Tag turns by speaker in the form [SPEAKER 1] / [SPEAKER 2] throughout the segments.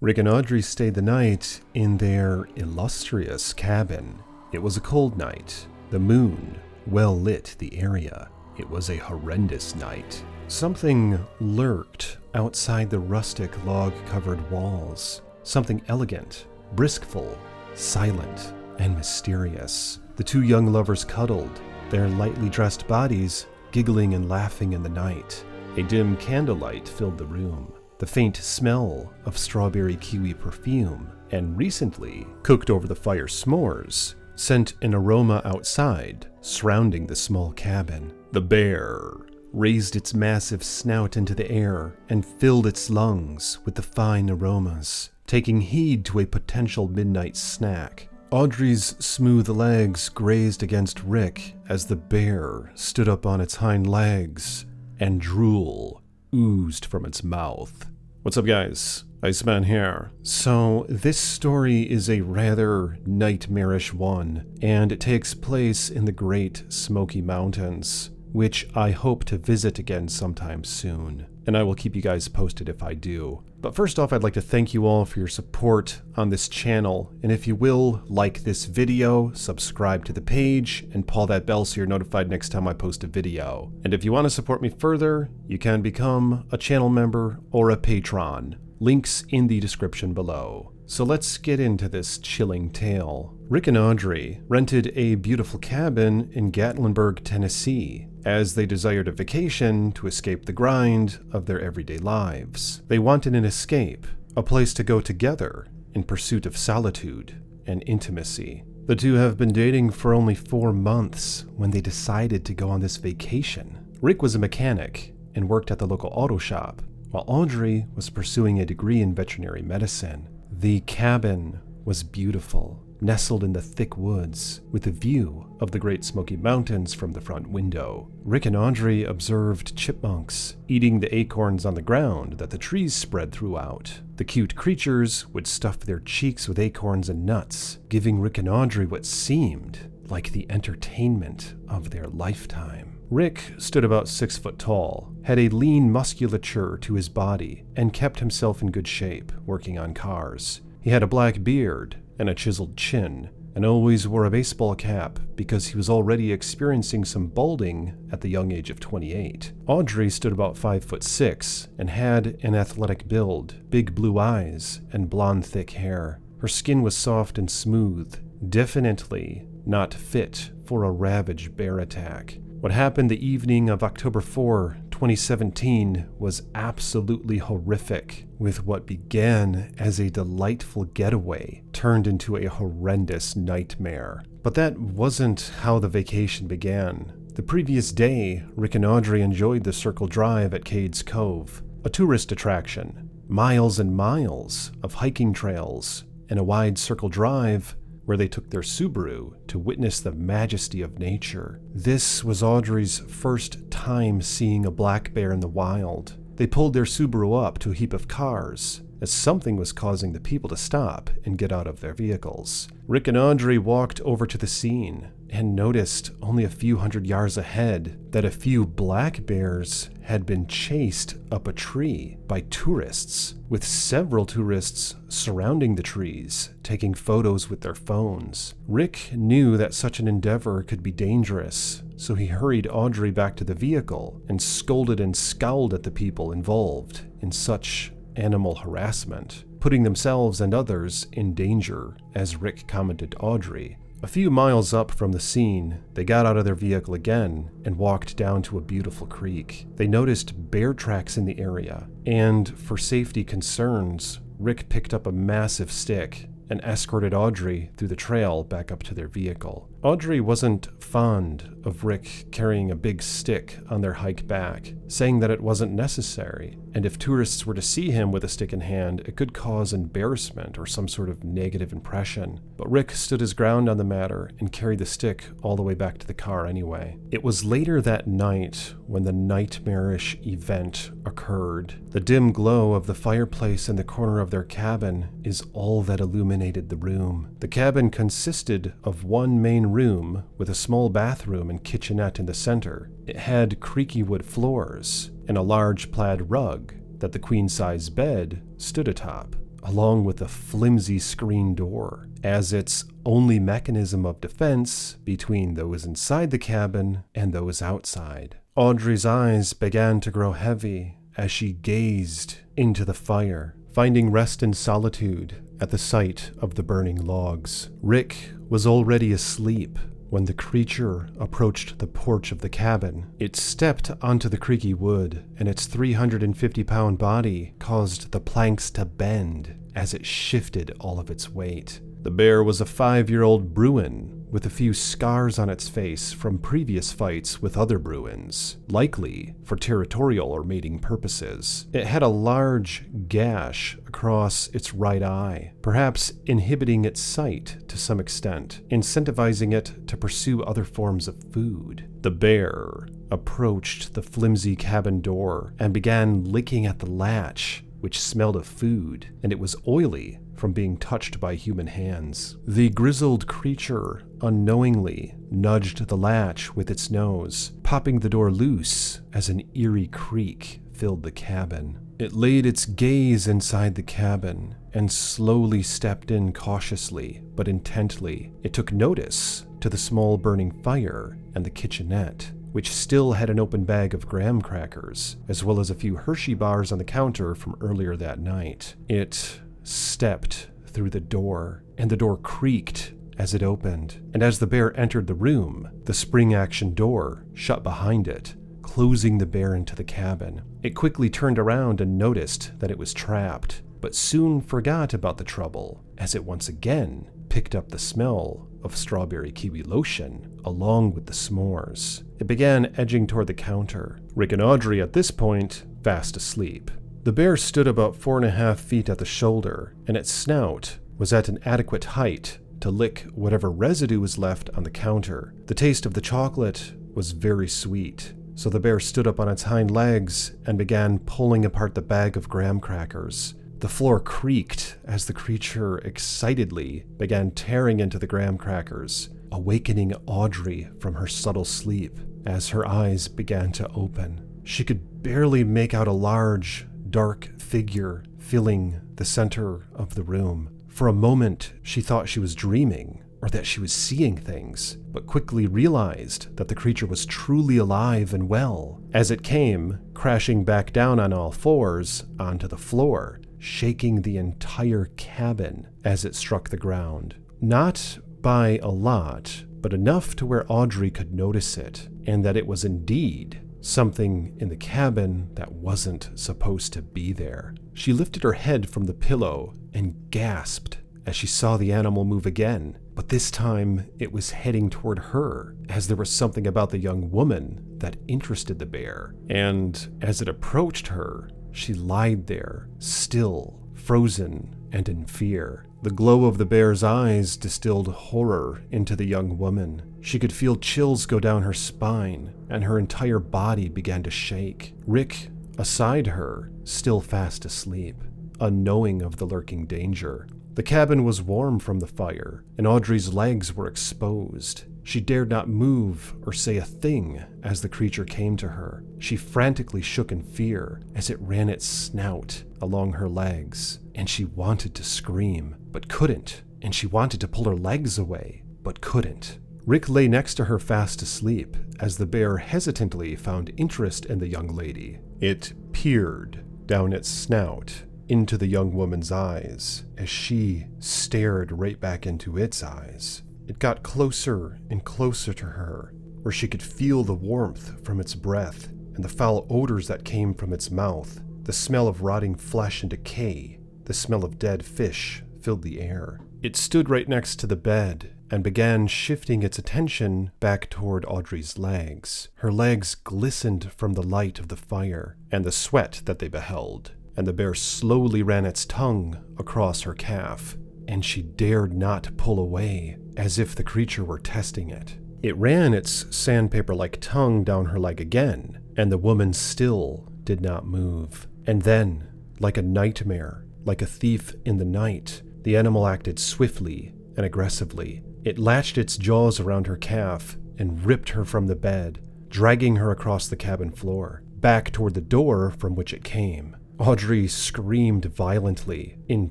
[SPEAKER 1] Rick and Audrey stayed the night in their illustrious cabin. It was a cold night. The moon well lit the area. It was a horrendous night. Something lurked outside the rustic log-covered walls. Something elegant, briskful, silent, and mysterious. The two young lovers cuddled, their lightly dressed bodies giggling and laughing in the night. A dim candlelight filled the room. The faint smell of strawberry kiwi perfume and recently cooked over the fire s'mores sent an aroma outside, surrounding the small cabin. The bear raised its massive snout into the air and filled its lungs with the fine aromas, taking heed to a potential midnight snack. Audrey's smooth legs grazed against Rick as the bear stood up on its hind legs, and drool oozed from its mouth. What's up, guys? Iceman here. So this story is a rather nightmarish one, and it takes place in the Great Smoky Mountains, which I hope to visit again sometime soon, and I will keep you guys posted if I do. But first off, I'd like to thank you all for your support on this channel, and if you will, like this video, subscribe to the page, and pull that bell so you're notified next time I post a video. And if you want to support me further, you can become a channel member or a patron. Links in the description below. So let's get into this chilling tale. Rick and Audrey rented a beautiful cabin in Gatlinburg, Tennessee, as they desired a vacation to escape the grind of their everyday lives. They wanted an escape, a place to go together in pursuit of solitude and intimacy. The two have been dating for only 4 months when they decided to go on this vacation. Rick was a mechanic and worked at the local auto shop, while Audrey was pursuing a degree in veterinary medicine. The cabin was beautiful, nestled in the thick woods, with a view of the Great Smoky Mountains from the front window. Rick and Audrey observed chipmunks eating the acorns on the ground that the trees spread throughout. The cute creatures would stuff their cheeks with acorns and nuts, giving Rick and Audrey what seemed like the entertainment of their lifetime. Rick stood about 6 foot tall, had a lean musculature to his body, and kept himself in good shape working on cars. He had a black beard and a chiseled chin, and always wore a baseball cap because he was already experiencing some balding at the young age of 28. Audrey stood about 5'6" and had an athletic build, big blue eyes, and blonde thick hair. Her skin was soft and smooth, definitely not fit for a ravaged bear attack. What happened the evening of October 4, 2017 was absolutely horrific, with what began as a delightful getaway turned into a horrendous nightmare. But that wasn't how the vacation began. The previous day, Rick and Audrey enjoyed the Circle Drive at Cades Cove, a tourist attraction. Miles and miles of hiking trails and a wide circle drive where they took their Subaru to witness the majesty of nature. This was Audrey's first time seeing a black bear in the wild. They pulled their Subaru up to a heap of cars, as something was causing the people to stop and get out of their vehicles. Rick and Audrey walked over to the scene and noticed only a few hundred yards ahead that a few black bears had been chased up a tree by tourists, with several tourists surrounding the trees, taking photos with their phones. Rick knew that such an endeavor could be dangerous, so he hurried Audrey back to the vehicle and scolded and scowled at the people involved in such animal harassment, putting themselves and others in danger, as Rick commented to Audrey. A few miles up from the scene, they got out of their vehicle again and walked down to a beautiful creek. They noticed bear tracks in the area, and for safety concerns, Rick picked up a massive stick and escorted Audrey through the trail back up to their vehicle. Audrey wasn't fond of Rick carrying a big stick on their hike back, saying that it wasn't necessary, and if tourists were to see him with a stick in hand, it could cause embarrassment or some sort of negative impression. But Rick stood his ground on the matter and carried the stick all the way back to the car anyway. It was later that night when the nightmarish event occurred. The dim glow of the fireplace in the corner of their cabin is all that illuminated the room. The cabin consisted of one main room with a small bathroom and kitchenette in the center. It had creaky wood floors and a large plaid rug that the queen-size bed stood atop. along with a flimsy screen door, as its only mechanism of defense between those inside the cabin and those outside. Audrey's eyes began to grow heavy as she gazed into the fire, finding rest and solitude at the sight of the burning logs. Rick was already asleep when the creature approached the porch of the cabin. It stepped onto the creaky wood, and its 350-pound body caused the planks to bend as it shifted all of its weight. The bear was a 5-year-old Bruin with a few scars on its face from previous fights with other Bruins, likely for territorial or mating purposes. It had a large gash across its right eye, perhaps inhibiting its sight to some extent, incentivizing it to pursue other forms of food. The bear approached the flimsy cabin door and began licking at the latch, which smelled of food, and it was oily from being touched by human hands. The grizzled creature unknowingly nudged the latch with its nose, popping the door loose as an eerie creak filled the cabin. It laid its gaze inside the cabin and slowly stepped in cautiously but intently. It took notice to the small burning fire and the kitchenette, which still had an open bag of graham crackers, as well as a few Hershey bars on the counter from earlier that night. It stepped through the door, and the door creaked as it opened. And as the bear entered the room, the spring-action door shut behind it, closing the bear into the cabin. It quickly turned around and noticed that it was trapped, but soon forgot about the trouble as it once again picked up the smell of strawberry kiwi lotion along with the s'mores. It began edging toward the counter, Rick and Audrey at this point fast asleep. The bear stood about 4.5 feet at the shoulder, and its snout was at an adequate height to lick whatever residue was left on the counter. The taste of the chocolate was very sweet, so the bear stood up on its hind legs and began pulling apart the bag of graham crackers. The floor creaked as the creature excitedly began tearing into the graham crackers, awakening Audrey from her subtle sleep as her eyes began to open. She could barely make out a large, dark figure filling the center of the room. For a moment, she thought she was dreaming, or that she was seeing things, but quickly realized that the creature was truly alive and well, as it came crashing back down on all fours onto the floor, shaking the entire cabin as it struck the ground. Not by a lot, but enough to where Audrey could notice it, and that it was indeed something in the cabin that wasn't supposed to be there. She lifted her head from the pillow and gasped as she saw the animal move again, but this time it was heading toward her, as there was something about the young woman that interested the bear, and as it approached her, she lied there, still, frozen, and in fear. The glow of the bear's eyes distilled horror into the young woman. She could feel chills go down her spine, and her entire body began to shake. Rick, aside her, still fast asleep, unknowing of the lurking danger. The cabin was warm from the fire, and Audrey's legs were exposed. She dared not move or say a thing as the creature came to her. She frantically shook in fear as it ran its snout along her legs, and she wanted to scream, but couldn't, and she wanted to pull her legs away, but couldn't. Rick lay next to her fast asleep as the bear hesitantly found interest in the young lady. It peered down its snout into the young woman's eyes as she stared right back into its eyes. It got closer and closer to her, where she could feel the warmth from its breath and the foul odors that came from its mouth. The smell of rotting flesh and decay, the smell of dead fish filled the air. It stood right next to the bed and began shifting its attention back toward Audrey's legs. Her legs glistened from the light of the fire and the sweat that they beheld, and the bear slowly ran its tongue across her calf, and she dared not pull away, as if the creature were testing it. It ran its sandpaper-like tongue down her leg again, and the woman still did not move. And then, like a nightmare, like a thief in the night, the animal acted swiftly and aggressively. It latched its jaws around her calf and ripped her from the bed, dragging her across the cabin floor, back toward the door from which it came. Audrey screamed violently, in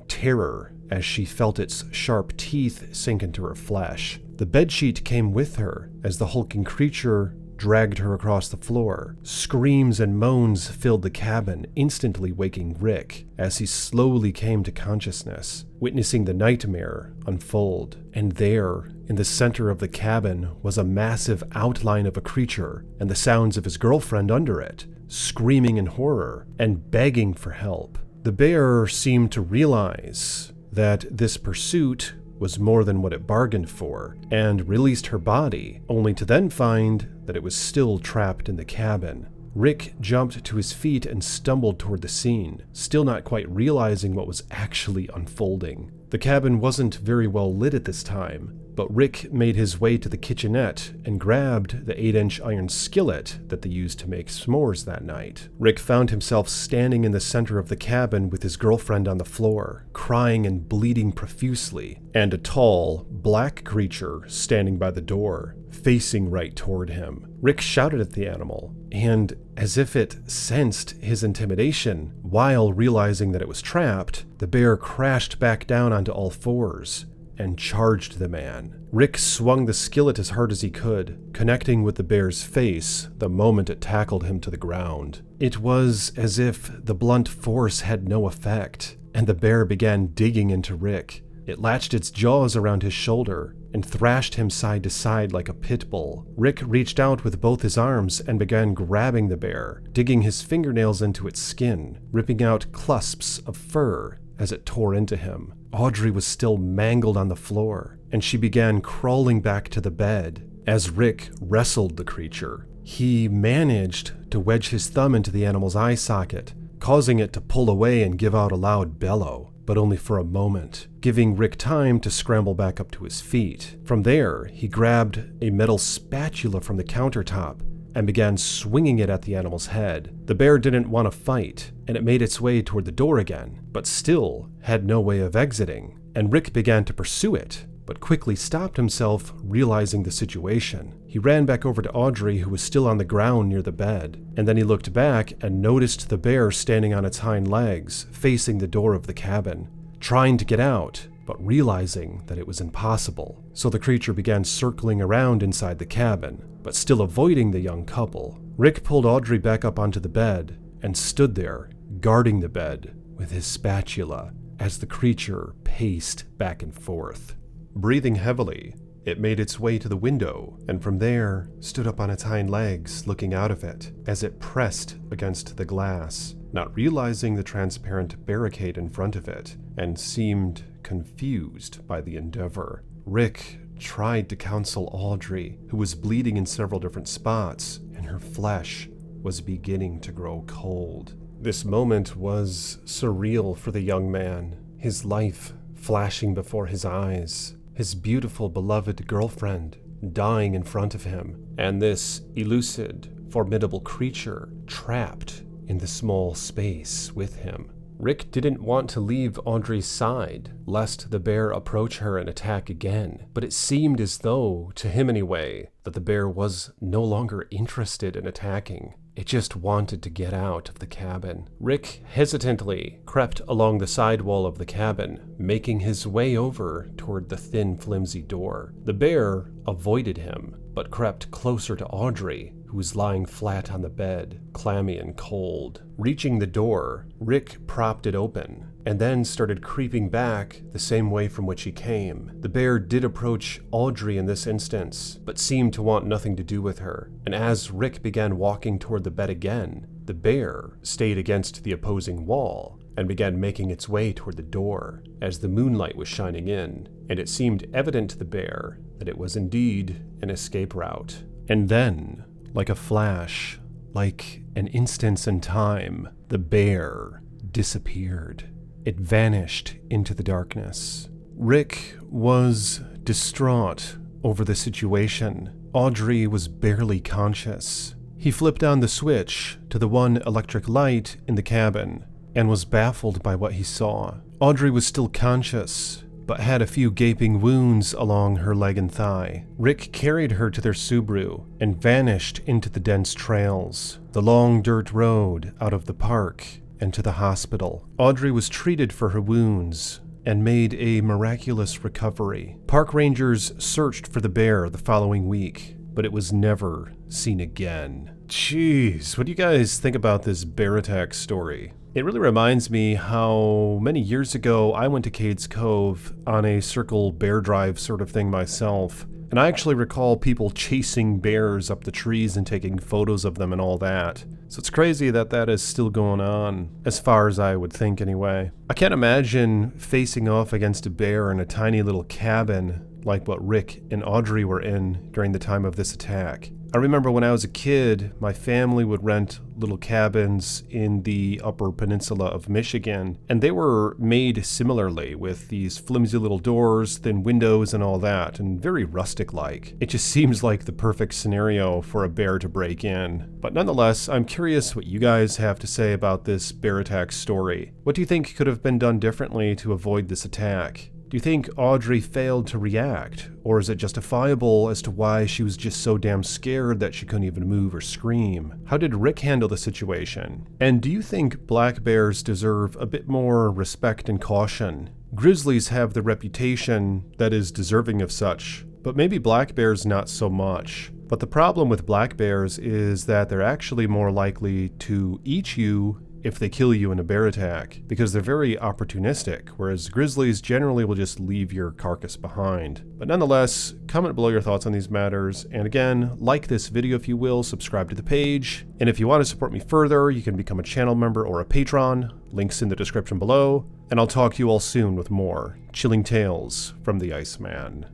[SPEAKER 1] terror, as she felt its sharp teeth sink into her flesh. The bedsheet came with her as the hulking creature dragged her across the floor. Screams and moans filled the cabin, instantly waking Rick as he slowly came to consciousness, witnessing the nightmare unfold. And there, in the center of the cabin, was a massive outline of a creature and the sounds of his girlfriend under it, screaming in horror and begging for help. The bear seemed to realize that this pursuit was more than what it bargained for, and released her body, only to then find that it was still trapped in the cabin. Rick jumped to his feet and stumbled toward the scene, still not quite realizing what was actually unfolding. The cabin wasn't very well lit at this time, but Rick made his way to the kitchenette and grabbed the 8-inch iron skillet that they used to make s'mores that night. Rick found himself standing in the center of the cabin with his girlfriend on the floor, crying and bleeding profusely, and a tall, black creature standing by the door, facing right toward him. Rick shouted at the animal, and as if it sensed his intimidation, while realizing that it was trapped, the bear crashed back down onto all fours and charged the man. Rick swung the skillet as hard as he could, connecting with the bear's face the moment it tackled him to the ground. It was as if the blunt force had no effect, and the bear began digging into Rick. It latched its jaws around his shoulder and thrashed him side to side like a pit bull. Rick reached out with both his arms and began grabbing the bear, digging his fingernails into its skin, ripping out clusps of fur as it tore into him. Audrey was still mangled on the floor, and she began crawling back to the bed as Rick wrestled the creature. He managed to wedge his thumb into the animal's eye socket, causing it to pull away and give out a loud bellow, but only for a moment, giving Rick time to scramble back up to his feet. From there, he grabbed a metal spatula from the countertop and began swinging it at the animal's head. The bear didn't want to fight, and it made its way toward the door again, but still had no way of exiting, and Rick began to pursue it, but quickly stopped himself, realizing the situation. He ran back over to Audrey, who was still on the ground near the bed, and then he looked back and noticed the bear standing on its hind legs, facing the door of the cabin, trying to get out, but realizing that it was impossible. So the creature began circling around inside the cabin, but still avoiding the young couple. Rick pulled Audrey back up onto the bed and stood there, guarding the bed with his spatula as the creature paced back and forth. Breathing heavily, it made its way to the window, and from there stood up on its hind legs, looking out of it as it pressed against the glass, not realizing the transparent barricade in front of it, and seemed confused by the endeavor. Rick tried to counsel Audrey, who was bleeding in several different spots, and her flesh was beginning to grow cold. This moment was surreal for the young man, his life flashing before his eyes, his beautiful, beloved girlfriend dying in front of him, and this elusive, formidable creature trapped in the small space with him. Rick didn't want to leave Audrey's side, lest the bear approach her and attack again, but it seemed as though, to him anyway, that the bear was no longer interested in attacking. It just wanted to get out of the cabin. Rick hesitantly crept along the side wall of the cabin, making his way over toward the thin, flimsy door. The bear avoided him, but crept closer to Audrey, who was lying flat on the bed, clammy and cold. Reaching the door, Rick propped it open, and then started creeping back the same way from which he came. The bear did approach Audrey in this instance, but seemed to want nothing to do with her, and as Rick began walking toward the bed again, the bear stayed against the opposing wall and began making its way toward the door as the moonlight was shining in, and it seemed evident to the bear that it was indeed an escape route. And then, like a flash, like an instance in time, the bear disappeared. It vanished into the darkness. Rick was distraught over the situation. Audrey was barely conscious. He flipped on the switch to the one electric light in the cabin and was baffled by what he saw. Audrey was still conscious, but had a few gaping wounds along her leg and thigh. Rick carried her to their Subaru and vanished into the dense trails, the long dirt road out of the park, and to the hospital. Audrey was treated for her wounds and made a miraculous recovery. Park rangers searched for the bear the following week, but it was never seen again. Jeez, what do you guys think about this bear attack story? It really reminds me how many years ago I went to Cades Cove on a circle bear drive sort of thing myself. And I actually recall people chasing bears up the trees and taking photos of them and all that. So it's crazy that that is still going on, as far as I would think anyway. I can't imagine facing off against a bear in a tiny little cabin like what Rick and Audrey were in during the time of this attack. I remember when I was a kid, my family would rent little cabins in the Upper Peninsula of Michigan, and they were made similarly with these flimsy little doors, thin windows and all that, and very rustic-like. It just seems like the perfect scenario for a bear to break in. But nonetheless, I'm curious what you guys have to say about this bear attack story. What do you think could have been done differently to avoid this attack? Do you think Audrey failed to react, or is it justifiable as to why she was just so damn scared that she couldn't even move or scream? How did Rick handle the situation? And do you think black bears deserve a bit more respect and caution? Grizzlies have the reputation that is deserving of such, but maybe black bears not so much. But the problem with black bears is that they're actually more likely to eat you if they kill you in a bear attack, because they're very opportunistic, whereas grizzlies generally will just leave your carcass behind. But nonetheless, comment below your thoughts on these matters, and again, like this video if you will, subscribe to the page, and if you want to support me further, you can become a channel member or a patron, links in the description below, and I'll talk to you all soon with more chilling tales from the Iceman.